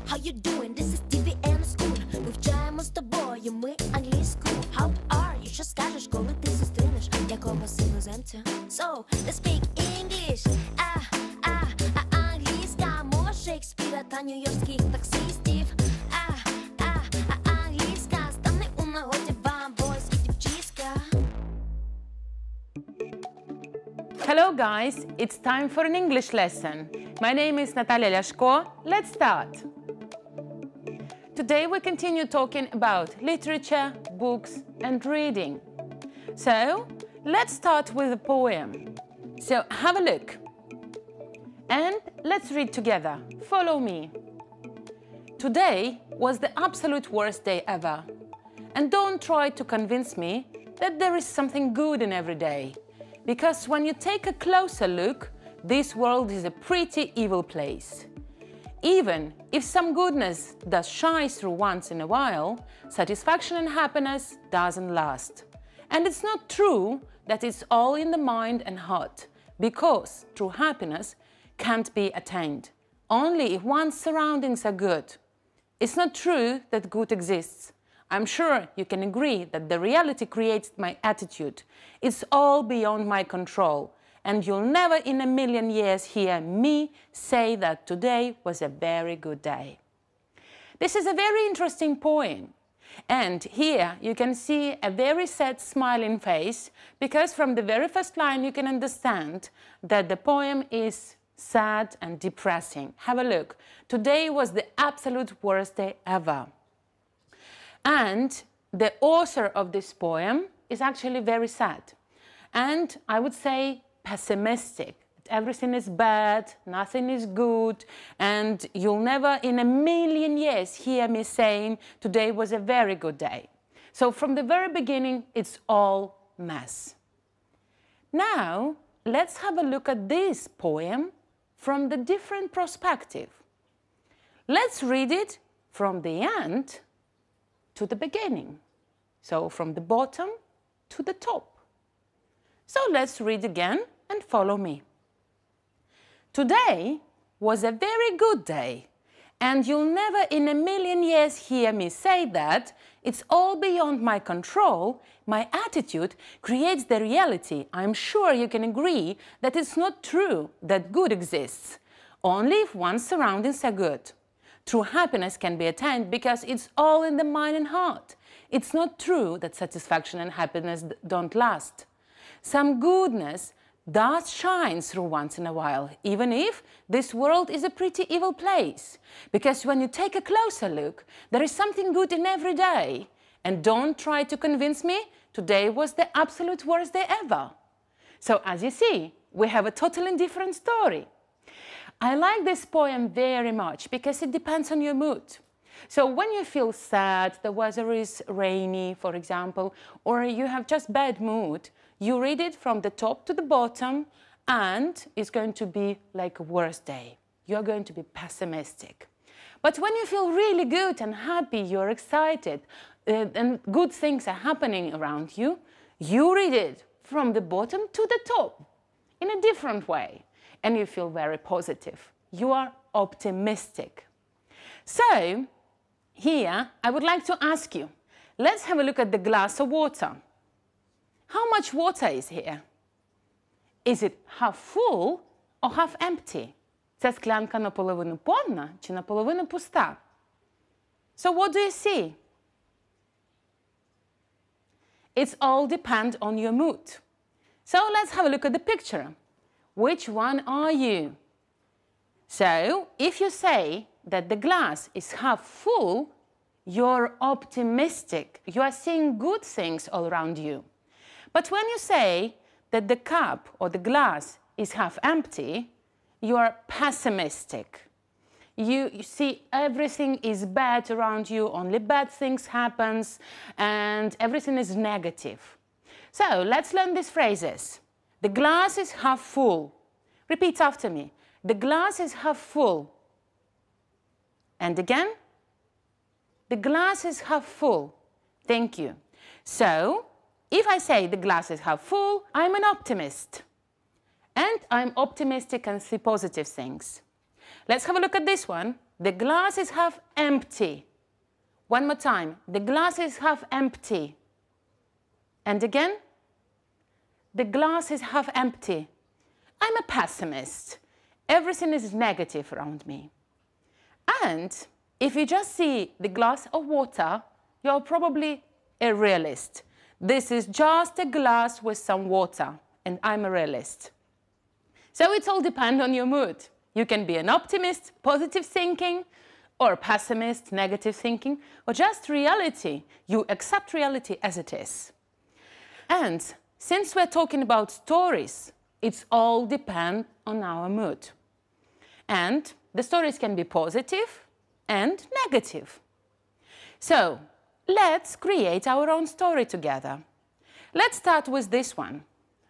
how you doing? This is TV and School. Вивчаємо з тобою ми англійську. How are you? Що скажеш, коли ти зустрінеш якогось іноземця? So, let's speak English. Англійська мова Шекспіра та нью-йоркських таксистів. Англійська стане у нагоді вам, бойські дівчиська. Hello guys, it's time for an English lesson. My name is Natalia Ляшко. Let's start. Today we continue talking about literature, books and reading. So, let's start with a poem. So, have a look. And let's read together. Follow me. Today was the absolute worst day ever. And don't try to convince me that there is something good in every day. Because when you take a closer look, this world is a pretty evil place. Even if some goodness does shine through once in a while, satisfaction and happiness doesn't last. And it's not true that it's all in the mind and heart, because true happiness can't be attained, only if one's surroundings are good. It's not true that good exists. I'm sure you can agree that the reality creates my attitude. It's all beyond my control. And you'll never in a million years hear me say that today was a very good day. This is a very interesting poem. And here you can see a very sad smiling face, because from the very first line you can understand that the poem is sad and depressing. Have a look. Today was the absolute worst day ever. And the author of this poem is actually very sad. And I would say pessimistic. Everything is bad, nothing is good, and you'll never in a million years hear me saying today was a very good day. So from the very beginning, it's all mess. Now, let's have a look at this poem from the different perspective. Let's read it from the end to the beginning. So from the bottom to the top. So let's read again and follow me. Today was a very good day, and you'll never in a million years hear me say that. It's all beyond my control. My attitude creates the reality. I'm sure you can agree that it's not true that good exists, only if one's surroundings are good. True happiness can be attained because it's all in the mind and heart. It's not true that satisfaction and happiness don't last. Some goodness does shine through once in a while, even if this world is a pretty evil place. Because when you take a closer look, there is something good in every day. And don't try to convince me today was the absolute worst day ever. So as you see, we have a totally different story. I like this poem very much because it depends on your mood. So when you feel sad, the weather is rainy, for example, or you have just bad mood, you read it from the top to the bottom, and it's going to be like a worse day. You're going to be pessimistic. But when you feel really good and happy, you're excited, and good things are happening around you, you read it from the bottom to the top in a different way, and you feel very positive. You are optimistic. So, here, I would like to ask you, let's have a look at the glass of water. How much water is here? Is it half full or half empty? Ця склянка наполовину повна чи наполовину пуста? So what do you see? It's all depend on your mood. So let's have a look at the picture. Which one are you? So if you say that the glass is half full, you're optimistic. You are seeing good things all around you. But when you say that the cup or the glass is half empty, you are pessimistic. You see everything is bad around you, only bad things happen, and everything is negative. So let's learn these phrases. The glass is half full. Repeat after me. The glass is half full. And again. The glass is half full. Thank you. So, if I say the glass is half full, I'm an optimist. And I'm optimistic and see positive things. Let's have a look at this one. The glass is half empty. One more time. The glass is half empty. And again, the glass is half empty. I'm a pessimist. Everything is negative around me. And if you just see the glass of water, you're probably a realist. This is just a glass with some water, and I'm a realist. So it all depends on your mood. You can be an optimist, positive thinking, or pessimist, negative thinking, or just reality. You accept reality as it is. And since we're talking about stories, it's all depend on our mood. And the stories can be positive and negative. So let's create our own story together. Let's start with this one.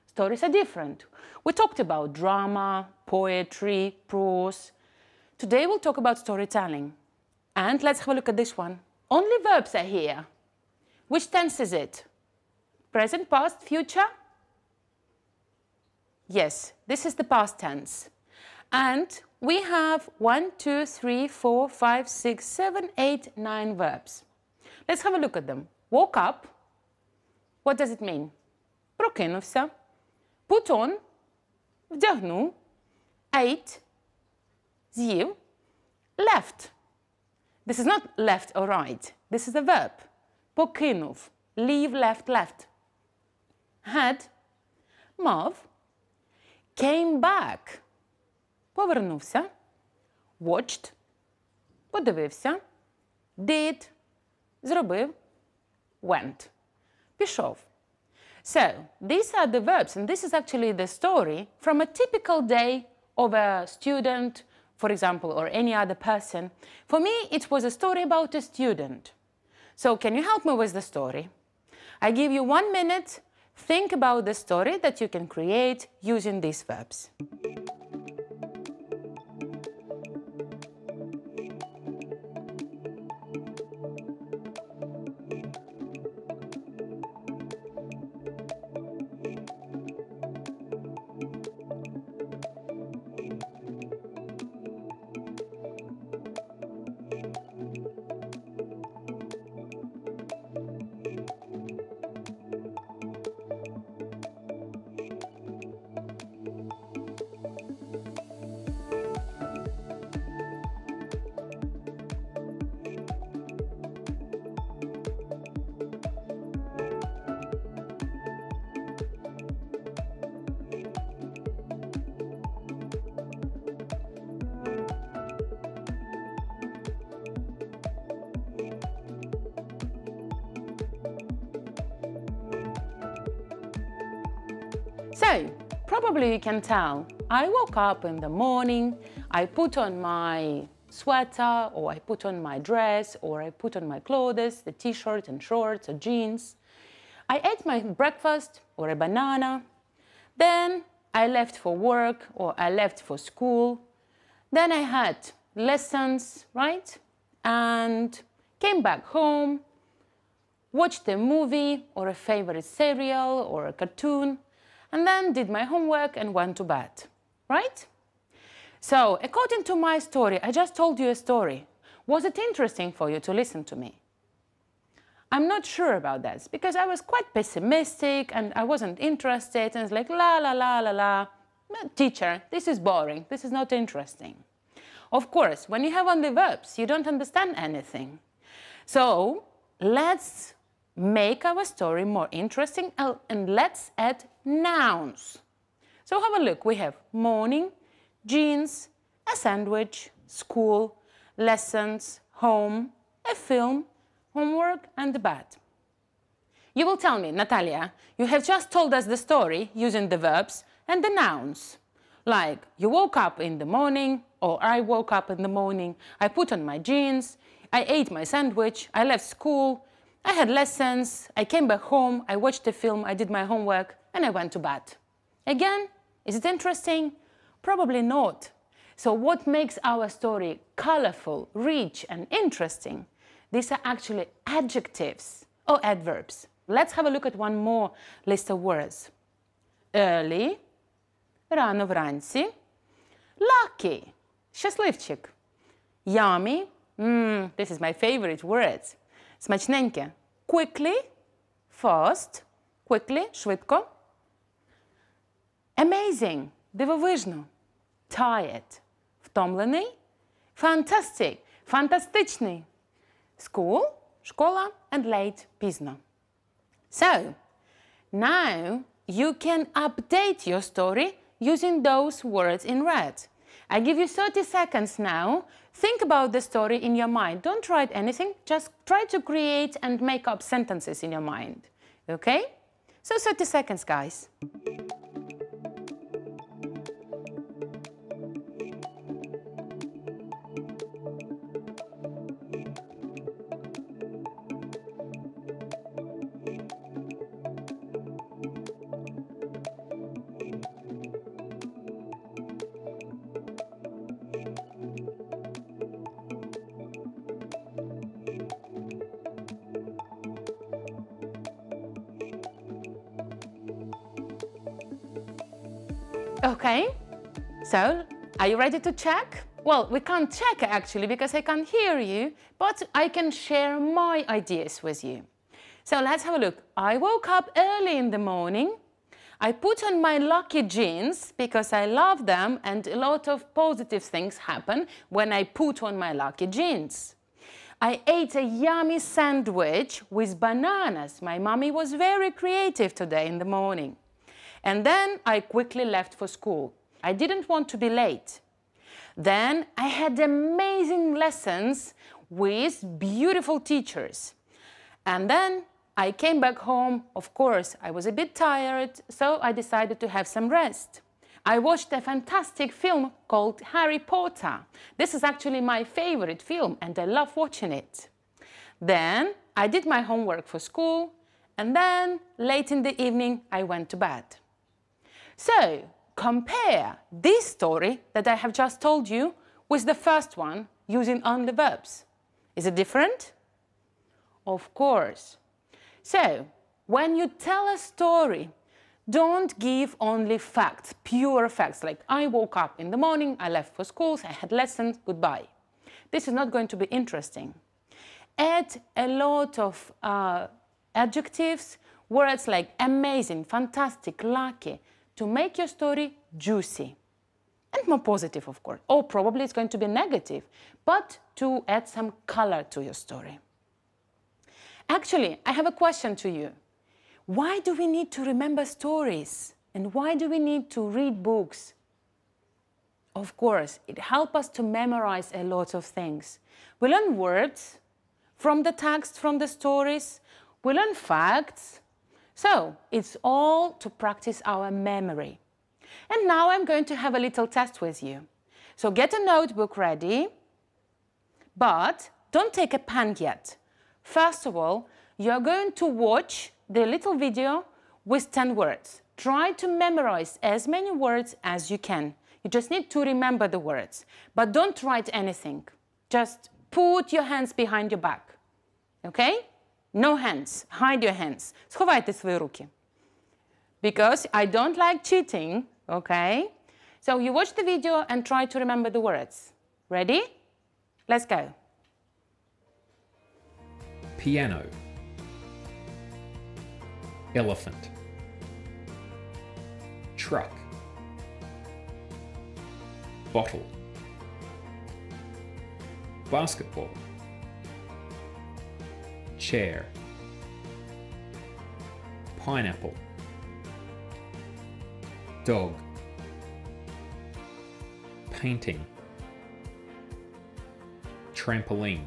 Stories are different. We talked about drama, poetry, prose. Today we'll talk about storytelling. And let's have a look at this one. Only verbs are here. Which tense is it? Present, past, future? Yes, this is the past tense. And we have 1, 2, 3, 4, 5, 6, 7, 8, 9 verbs. Let's have a look at them. Woke up. What does it mean? Прокинувся. Put on. Вдягнув. Ate. З'їв. Left. This is not left or right. This is a verb. Покинув. Leave, left, left. Had. Мав. Came back. Повернувся. Watched. Подивився. Did. Зробив. Went. Пішов. So, these are the verbs, and this is actually the story from a typical day of a student, for example, or any other person. For me, it was a story about a student. So, can you help me with the story? I give you 1 minute. Think about the story that you can create using these verbs. So, probably you can tell, I woke up in the morning, I put on my sweater, or I put on my dress, or I put on my clothes, the t-shirt and shorts or jeans. I ate my breakfast or a banana. Then I left for work or I left for school. Then I had lessons, right? And came back home, watched a movie or a favorite serial or a cartoon, and then did my homework and went to bed, right? So, according to my story, I just told you a story. Was it interesting for you to listen to me? I'm not sure about that, because I was quite pessimistic and I wasn't interested, and it's like, la, la, la, la, la. Teacher, this is boring, this is not interesting. Of course, when you have only verbs, you don't understand anything. So, let's make our story more interesting and let's add nouns. So have a look. We have morning, jeans, a sandwich, school, lessons, home, a film, homework and the bed. You will tell me, Natalia, you have just told us the story using the verbs and the nouns. Like, you woke up in the morning, or I woke up in the morning, I put on my jeans, I ate my sandwich, I left school, I had lessons, I came back home, I watched a film, I did my homework, and I went to bed. Again, is it interesting? Probably not. So what makes our story colorful, rich, and interesting? These are actually adjectives or adverbs. Let's have a look at one more list of words. Early, рано вранці, lucky, щасливчик. Yummy. This is my favorite word. Смачненьке. Quickly. Fast. Quickly. Швидко. Amazing. Дивовижно. Tired. Втомлений. Fantastic. Фантастичний. School. Школа. And late. Пізно. So, now you can update your story using those words in red. I give you 30 seconds now. Think about the story in your mind. Don't write anything. Just try to create and make up sentences in your mind. Okay? So 30 seconds, guys. Okay, so are you ready to check? Well, we can't check actually because I can't hear you, but I can share my ideas with you. So let's have a look. I woke up early in the morning. I put on my lucky jeans because I love them and a lot of positive things happen when I put on my lucky jeans. I ate a yummy sandwich with bananas. My mommy was very creative today in the morning. And then I quickly left for school. I didn't want to be late. Then I had amazing lessons with beautiful teachers. And then I came back home. Of course, I was a bit tired, so I decided to have some rest. I watched a fantastic film called Harry Potter. This is actually my favorite film and I love watching it. Then I did my homework for school and then late in the evening I went to bed. So, compare this story that I have just told you with the first one using only verbs. Is it different? Of course. So, when you tell a story, don't give only facts, pure facts, like I woke up in the morning, I left for school, I had lessons, goodbye. This is not going to be interesting. Add a lot of adjectives, words like amazing, fantastic, lucky, to make your story juicy and more positive, of course. Or probably it's going to be negative, but to add some color to your story. Actually, I have a question to you. Why do we need to remember stories? And why do we need to read books? Of course, it helps us to memorize a lot of things. We learn words from the text, from the stories. We learn facts. So, it's all to practice our memory. And now I'm going to have a little test with you. So get a notebook ready, but don't take a pen yet. First of all, you're going to watch the little video with 10 words. Try to memorize as many words as you can. You just need to remember the words, but don't write anything. Just put your hands behind your back, okay? No hands. Hide your hands. Сховайте свої руки. Because I don't like cheating, okay? So you watch the video and try to remember the words. Ready? Let's go. Piano. Elephant. Truck. Bottle. Basketball. Chair. Pineapple. Dog. Painting. Trampoline.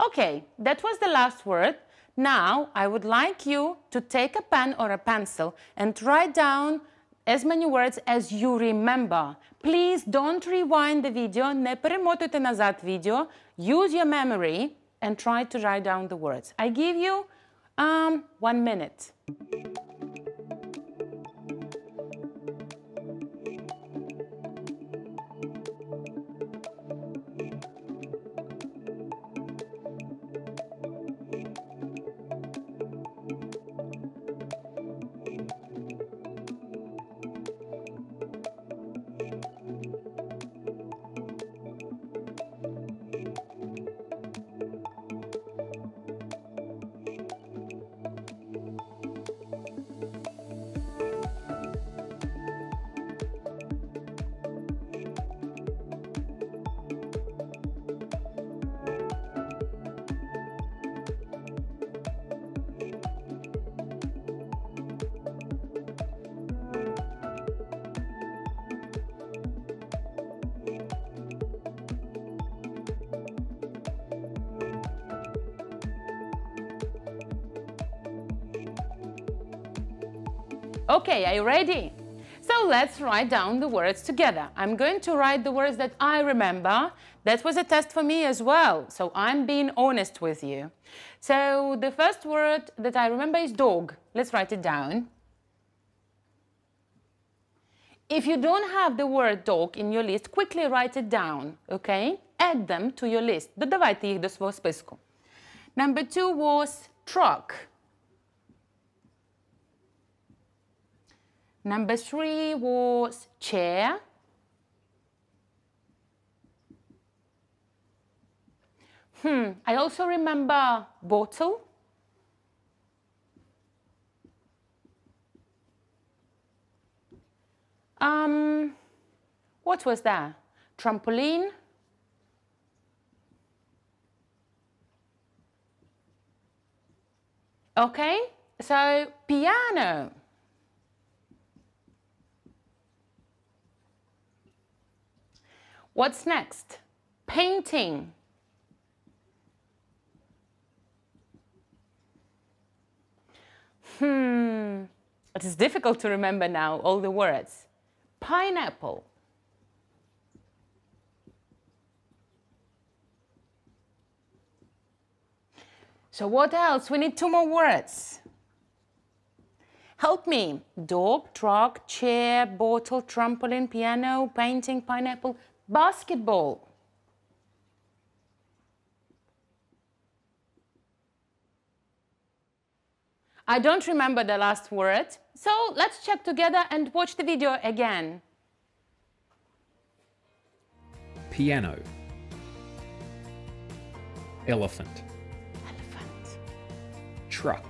Okay, that was the last word. Now I would like you to take a pen or a pencil and write down as many words as you remember. Please don't rewind the video, не перемотуйте назад видео. Use your memory and try to write down the words. I give you 1 minute. Okay, are you ready? So let's write down the words together. I'm going to write the words that I remember. That was a test for me as well, so I'm being honest with you. So the first word that I remember is dog. Let's write it down. If you don't have the word dog in your list, quickly write it down, okay? Add them to your list. Додавайте їх до свого списку. Number 2 was truck. Number 3 was chair. I also remember bottle. What was that? Trampoline. Okay, so piano. What's next? Painting. It is difficult to remember now all the words. Pineapple. So what else? We need 2 more words. Help me. Dog, truck, chair, bottle, trampoline, piano, painting, pineapple, basketball. I don't remember the last word, so let's check together and watch the video again. Piano. Elephant. Elephant. Truck.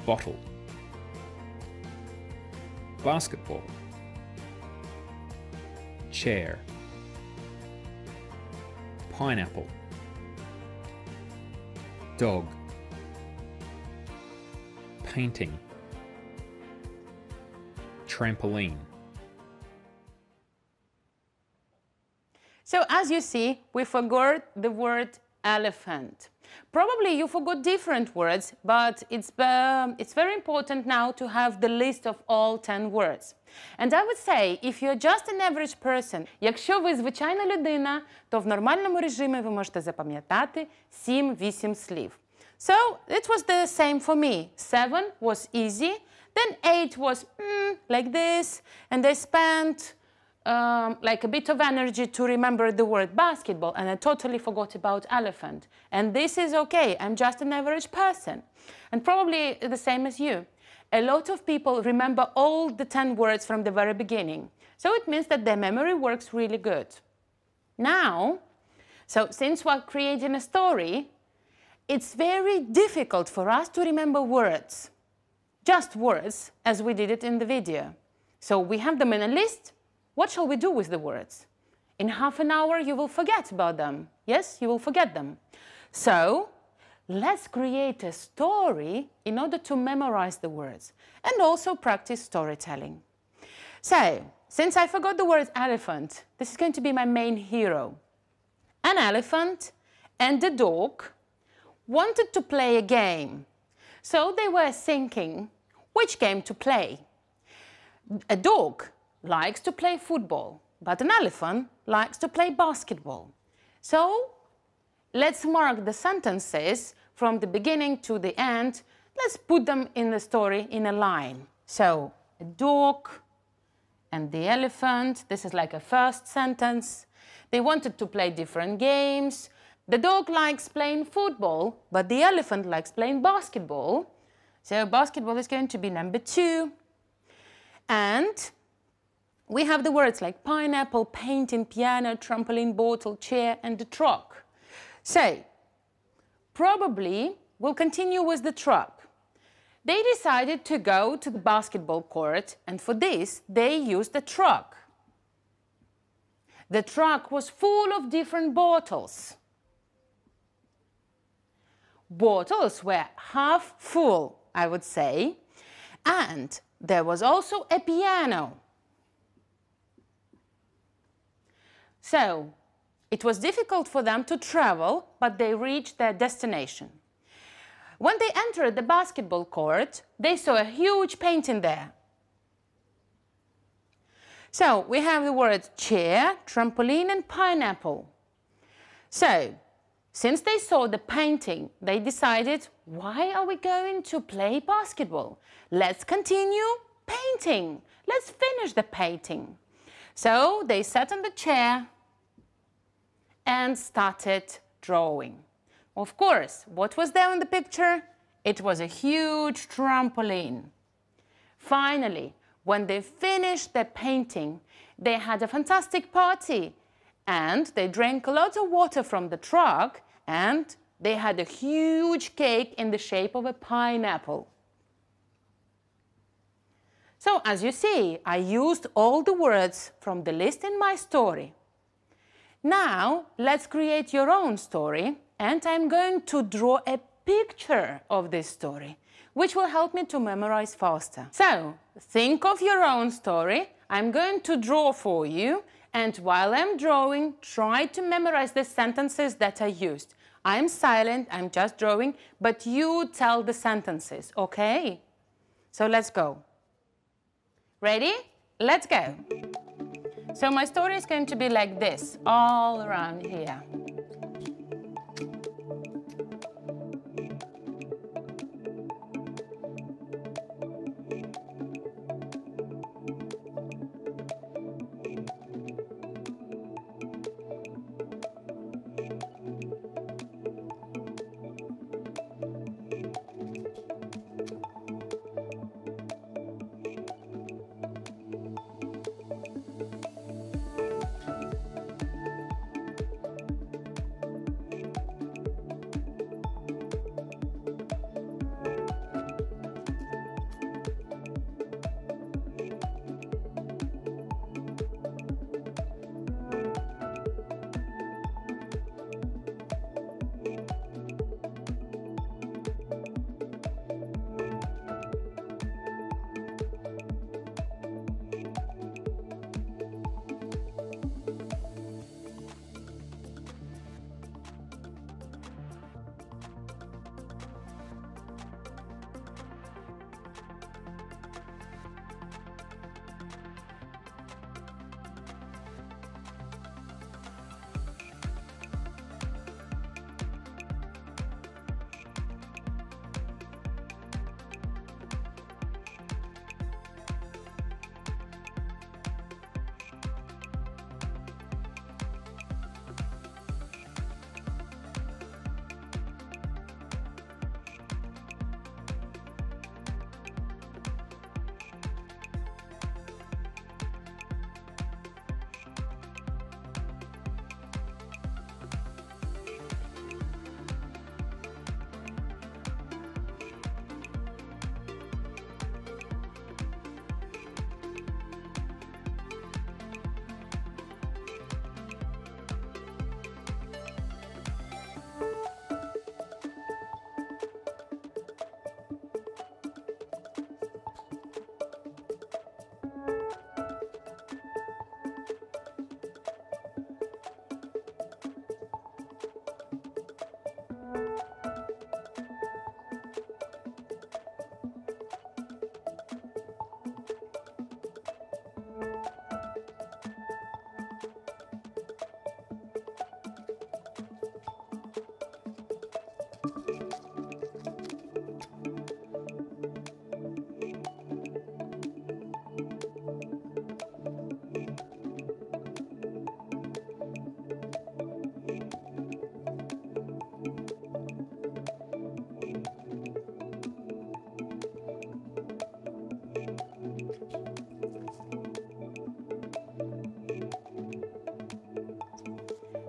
Bottle. Basketball. Chair. Pineapple. Dog. Painting. Trampoline. So as you see, we forgot the word elephant. Probably you forgot different words, but it's very important now to have the list of all 10 words. And I would say, if you're just an average person, якщо ви звичайна людина, то в нормальному режимі ви можете запам'ятати 7-8 слів. So it was the same for me. 7 was easy, then 8 was like this, and I spent like a bit of energy to remember the word basketball, and I totally forgot about elephant. And this is okay, I'm just an average person. And probably the same as you. A lot of people remember all the 10 words from the very beginning. So it means that their memory works really good. Now, so since we're creating a story, it's very difficult for us to remember words. Just words, as we did it in the video. So we have them in a list. What shall we do with the words? In half an hour, you will forget about them. Yes, you will forget them. So let's create a story in order to memorize the words and also practice storytelling. So, since I forgot the word elephant, this is going to be my main hero. An elephant and a dog wanted to play a game. So they were thinking which game to play. A dog likes to play football, but an elephant likes to play basketball. So let's mark the sentences from the beginning to the end. Let's put them in the story in a line. So a dog and the elephant, this is like a first sentence. They wanted to play different games. The dog likes playing football, but the elephant likes playing basketball. So basketball is going to be number 2. And we have the words like pineapple, painting, piano, trampoline, bottle, chair, and the truck. So probably we'll continue with the truck. They decided to go to the basketball court, and for this they used the truck. The truck was full of different bottles. Bottles were half full, I would say, and there was also a piano. So it was difficult for them to travel, but they reached their destination. When they entered the basketball court, they saw a huge painting there. So we have the words chair, trampoline and pineapple. So, since they saw the painting, they decided, why are we going to play basketball? Let's continue painting. Let's finish the painting. So they sat on the chair and started drawing. Of course, what was there in the picture? It was a huge trampoline. Finally, when they finished their painting, they had a fantastic party and they drank a lot of water from the truck and they had a huge cake in the shape of a pineapple. So, as you see, I used all the words from the list in my story. Now, let's create your own story, and I'm going to draw a picture of this story, which will help me to memorize faster. So, think of your own story. I'm going to draw for you, and while I'm drawing, try to memorize the sentences that I used. I'm silent, I'm just drawing, but you tell the sentences, okay? So let's go. Ready? Let's go. So my story is going to be like this, all around here.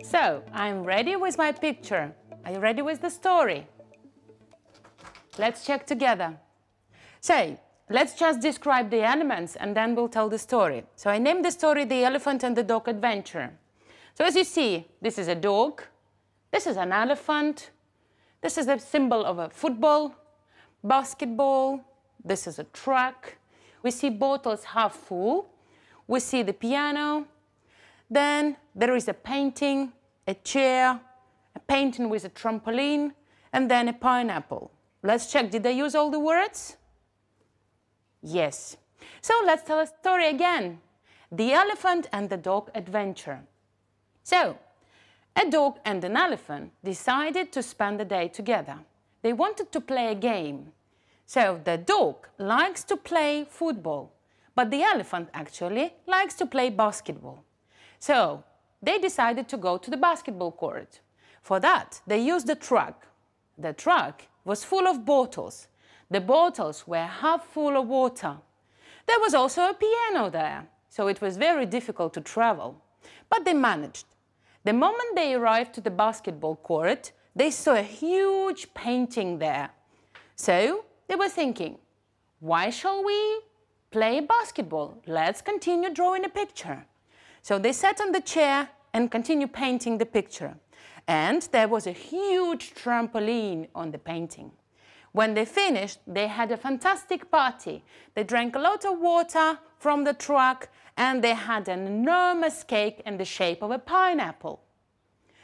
So, I'm ready with my picture. Are you ready with the story? Let's check together. So, let's just describe the elements and then we'll tell the story. So I named the story The Elephant and the Dog Adventure. So as you see, this is a dog, this is an elephant, this is a symbol of a football, basketball, this is a truck. We see bottles half full, we see the piano, then there is a painting, a chair, a painting with a trampoline, and then a pineapple. let's check, did I use all the words? Yes. So let's tell a story again. The Elephant and the Dog Adventure. So, a dog and an elephant decided to spend the day together. They wanted to play a game. So the dog likes to play football, but the elephant actually likes to play basketball. So they decided to go to the basketball court. For that, they used a truck. The truck was full of bottles. The bottles were half full of water. There was also a piano there, so it was very difficult to travel. But they managed. The moment they arrived to the basketball court, they saw a huge painting there. So they were thinking, why shall we play basketball? Let's continue drawing a picture. So they sat on the chair and continued painting the picture. And there was a huge trampoline on the painting. When they finished, they had a fantastic party. They drank a lot of water from the truck and they had an enormous cake in the shape of a pineapple.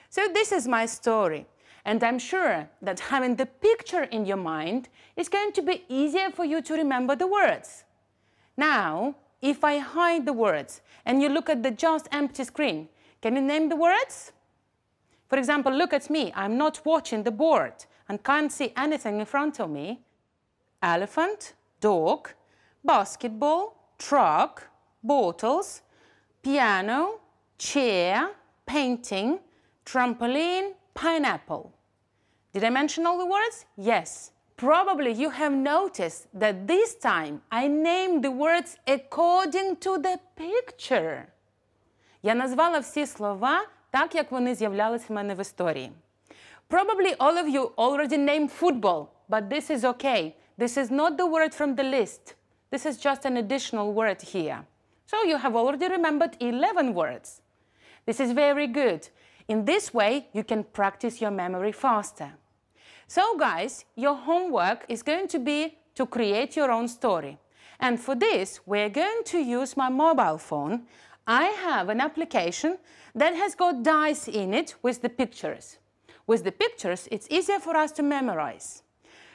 So this is my story. And I'm sure that having the picture in your mind is going to be easier for you to remember the words. Now, if I hide the words and you look at the just empty screen, can you name the words? For example, look at me. I'm not watching the board and can't see anything in front of me. Elephant, dog, basketball, truck, bottles, piano, chair, painting, trampoline, pineapple. Did I mention all the words? Yes. Probably you have noticed that this time I named the words according to the picture. Я назвала всі слова так, як вони з'являлись в мене в історії. Probably all of you already named football, but this is okay. This is not the word from the list. This is just an additional word here. So you have already remembered 11 words. This is very good. In this way, you can practice your memory faster. So guys, your homework is going to be to create your own story. And for this, we're going to use my mobile phone. I have an application that has got dice in it with the pictures. With the pictures, it's easier for us to memorize.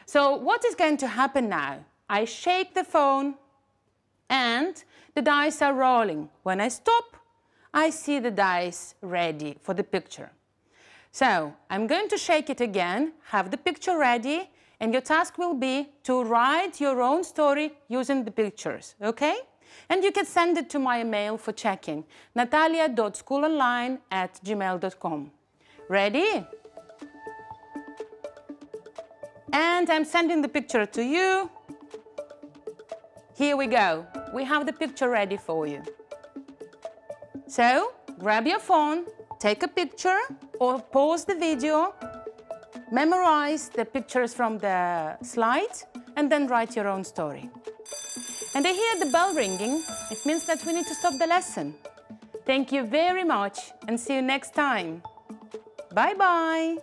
So what is going to happen now? I shake the phone and the dice are rolling. When I stop, I see the dice ready for the picture. So I'm going to shake it again, have the picture ready, and your task will be to write your own story using the pictures, okay? And you can send it to my email for checking, natalia.schoolonline@gmail.com. Ready? And I'm sending the picture to you. Here we go. We have the picture ready for you. So, grab your phone, take a picture, or pause the video, memorize the pictures from the slides, and then write your own story. And I hear the bell ringing. It means that we need to stop the lesson. Thank you very much, and see you next time. Bye-bye.